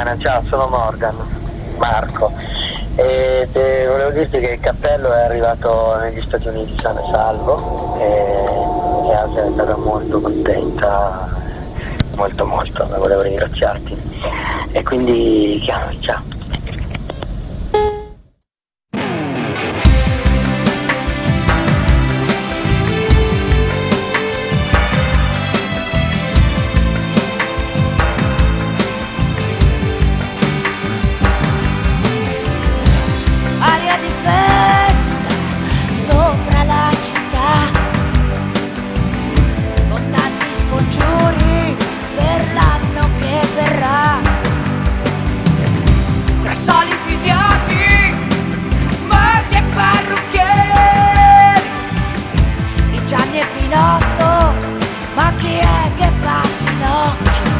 bene, ciao, sono Morgan, Marco. Volevo dirti che il cappello è arrivato negli Stati Uniti sano e salvo e Asia è stata molto contenta, molto molto, volevo ringraziarti. E quindi ciao. Aria di festa sopra la città, con tanti scongiuri per l'anno che verrà. Tra soliti idioti, maghi e parrucchieri, di Gianni e Pinotto, ma chi è che fa Pinocchio?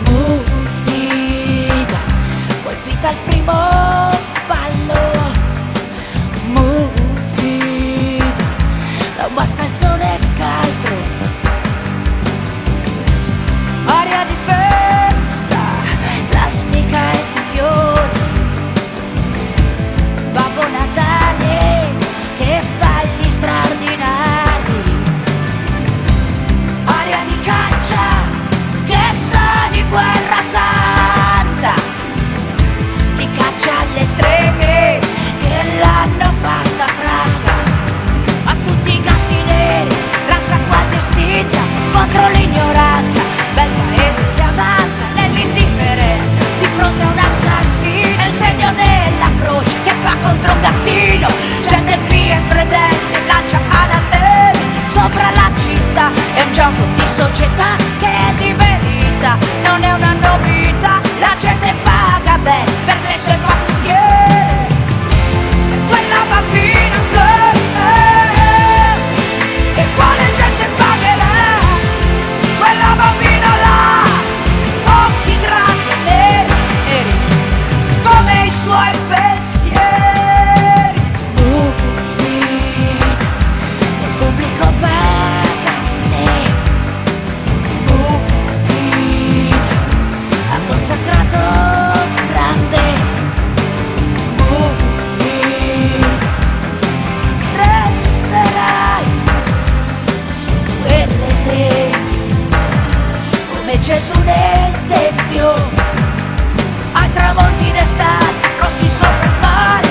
Mufida, colpita al primo ballo, mufida, da un mascalzone scaltro. Aria di festa, plastica e fiori, Babbo Natale che fa gli straordinari. Aria di caccia che sa di guerra santa, di caccia alle streghe che l'hanno fatta fraca. A tutti i gatti neri, razza quasi estinta, contro l'ignoranza, bel paese che avanza nell'indifferenza. Di fronte a un assassino è il segno della croce che fa contro un gattino. Gente pia e credente lancia anatemi sopra la città. È un gioco di società che è di verità, non è una novità. La gente paga bene per le sue fattiglie. Quella bambina e quale gente pagherà? Quella bambina là, occhi grandi e neri, neri come i suoi pensieri. Uffida, il pubblico paga te. Uffida, ha consacrato grande. Uffida, resterai quell'esempio come Gesù nel Tempio, ai tramonti d'estate, rossi sopra il mare,